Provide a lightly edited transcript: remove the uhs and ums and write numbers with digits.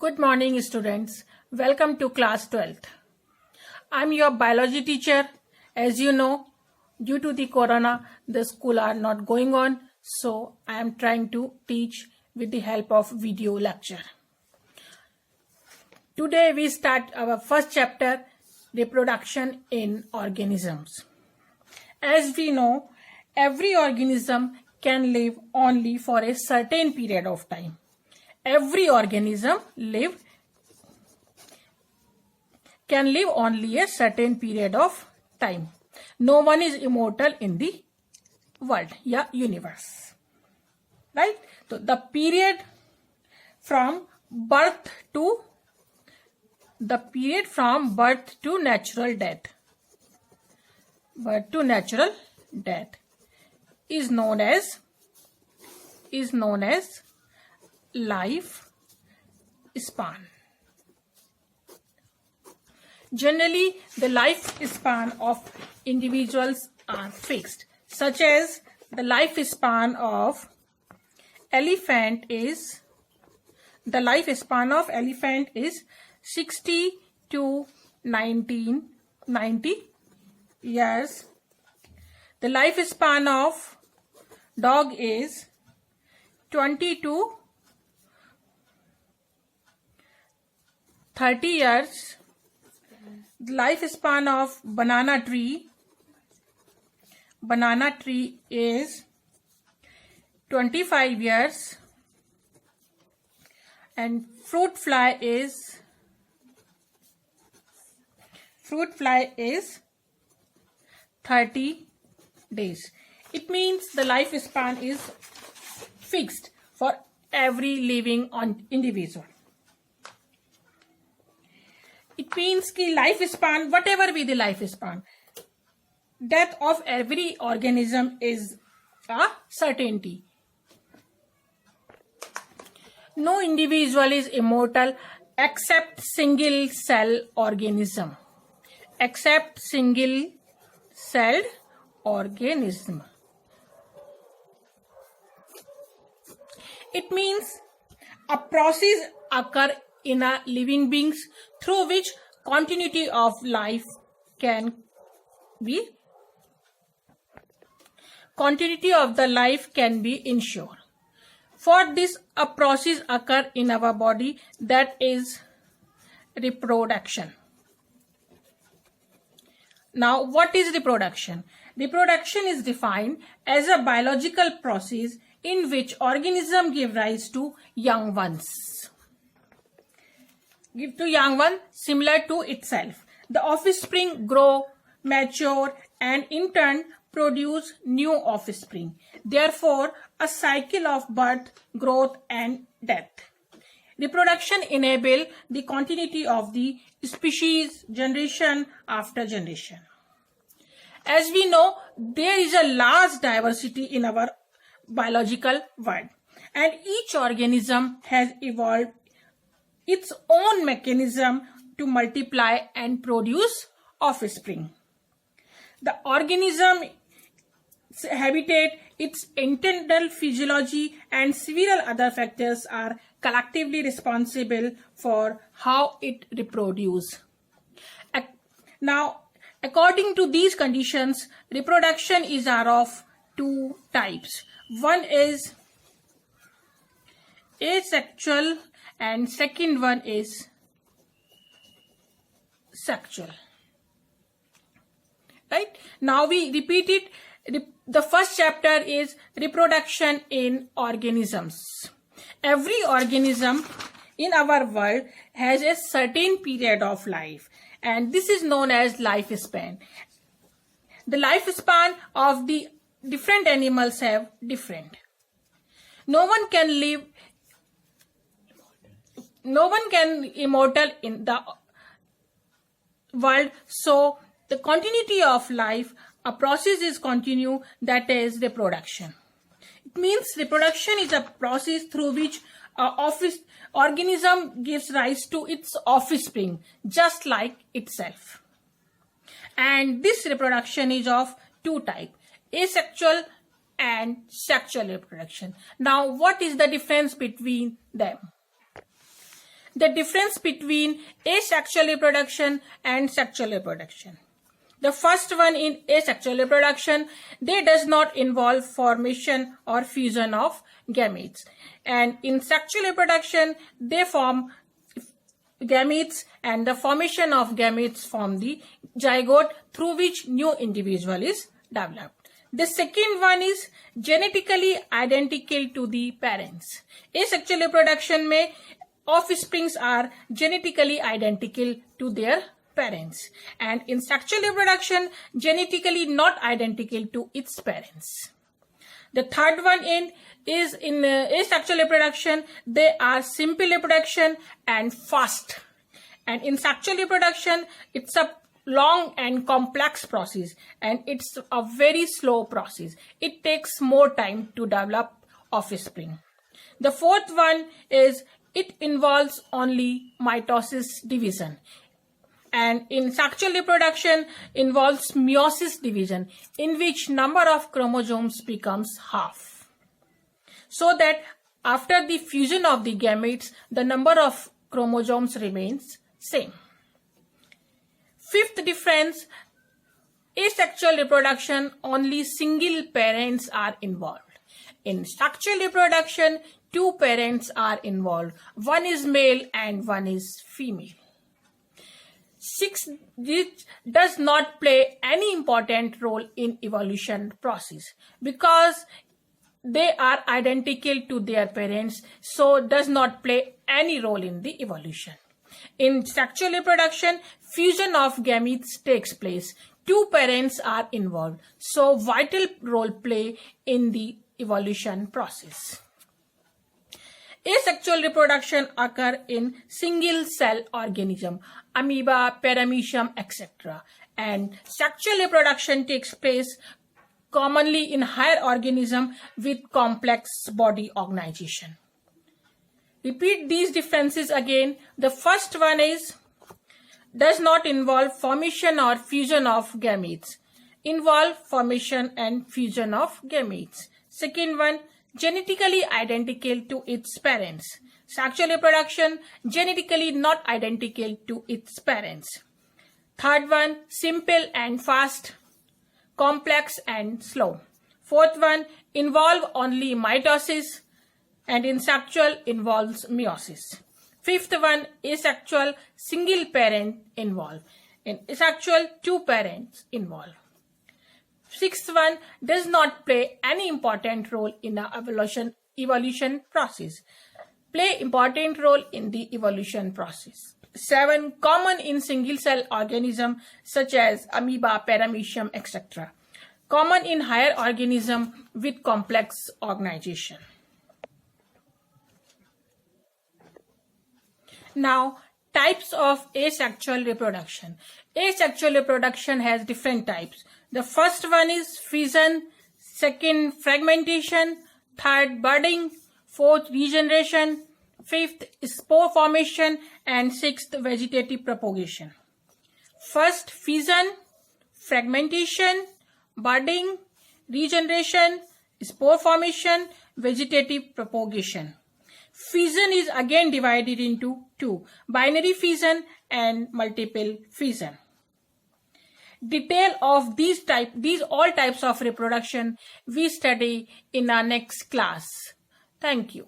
Good morning, students. Welcome to class 12th. I'm your biology teacher. As you know, due to the corona, the school are not going on. So I am trying to teach with the help of video lecture. Today we start our first chapter, reproduction in organisms. As we know, every organism can live only for a certain period of time. Every organism can live only a certain period of time. No one is immortal in the world, universe. Right? So the period from birth to natural death. Is known as life span. Generally, the lifespan of individuals are fixed, such as the lifespan of elephant is 60 to 90 years. The lifespan of dog is 20 to 30 years. The lifespan of banana tree is 25 years, and fruit fly is 30 days. It means the lifespan is fixed for every living individual. It means कि lifespan, whatever be the lifespan, death of every organism is a certainty. No individual is immortal except single cell organism. It means a process occurs in a living beings through which continuity of life can be ensured. For this, a process occurs in our body, that is reproduction. Now, what is reproduction? Reproduction is defined as a biological process in which organisms give rise to young ones. Similar to itself. The offspring grow, mature, and in turn produce new offspring. Therefore, a cycle of birth, growth, and death. Reproduction enables the continuity of the species generation after generation. As we know, there is a large diversity in our biological world, and each organism has evolved its own mechanism to multiply and produce offspring. The organism's habitat, its internal physiology, and several other factors are collectively responsible for how it reproduces. Now, according to these conditions, reproduction is of two types. One is asexual and second one is sexual. Right? Now we repeat it. The first chapter is reproduction in organisms. Every organism in our world has a certain period of life, and this is known as lifespan. The lifespan of the different animals have different. No one can immortal in the world, so the continuity of life, a process is continue, that is reproduction. It means reproduction is a process through which organism gives rise to its offspring, just like itself. And this reproduction is of two types, asexual and sexual reproduction. Now, what is the difference between them? the difference between asexual reproduction and sexual reproduction. The first one, in asexual reproduction, they does not involve formation or fusion of gametes. And in sexual reproduction, they form gametes, and the formation of gametes form the zygote through which new individual is developed. The second one is genetically identical to the parents. Asexual reproduction में offsprings are genetically identical to their parents, and in sexual reproduction genetically not identical to its parents. The third one is in asexual reproduction, they are simple reproduction and fast, and in sexual reproduction it's a long and complex process, and it's a very slow process. It takes more time to develop offspring. The fourth one is it involves only mitosis division, and in sexual reproduction involves meiosis division, in which number of chromosomes becomes half, so that after the fusion of the gametes the number of chromosomes remains same. Fifth difference, asexual reproduction only single parents are involved. In sexual reproduction, two parents are involved. One is male and one is female. Sixth, this does not play any important role in evolution process because they are identical to their parents, so does not play any role in the evolution. In sexual reproduction, fusion of gametes takes place. Two parents are involved, so vital role play in the evolution process. Asexual reproduction occur in single cell organism, amoeba, paramecium, etc. And sexual reproduction takes place commonly in higher organism with complex body organization. Repeat these differences again. The first one is does not involve formation or fusion of gametes. Involve formation and fusion of gametes. Second one, genetically identical to its parents. Sexual reproduction, genetically not identical to its parents. Third one, simple and fast, complex and slow. Fourth one, involve only mitosis, and in sexual involves meiosis. Fifth one, asexual, single parent involved. In asexual, two parents involved. Sixth one, does not play any important role in the evolution process. Play important role in the evolution process. 7, common in single cell organism such as amoeba, paramecium, etc. Common in higher organism with complex organization. Now, types of asexual reproduction. Asexual reproduction has different types. The first one is fission, second fragmentation, third budding, fourth regeneration, fifth spore formation, and sixth vegetative propagation. First, fission, fragmentation, budding, regeneration, spore formation, vegetative propagation. Fission is again divided into two, binary fission and multiple fission. Detail of these all types of reproduction we study in our next class. Thank you.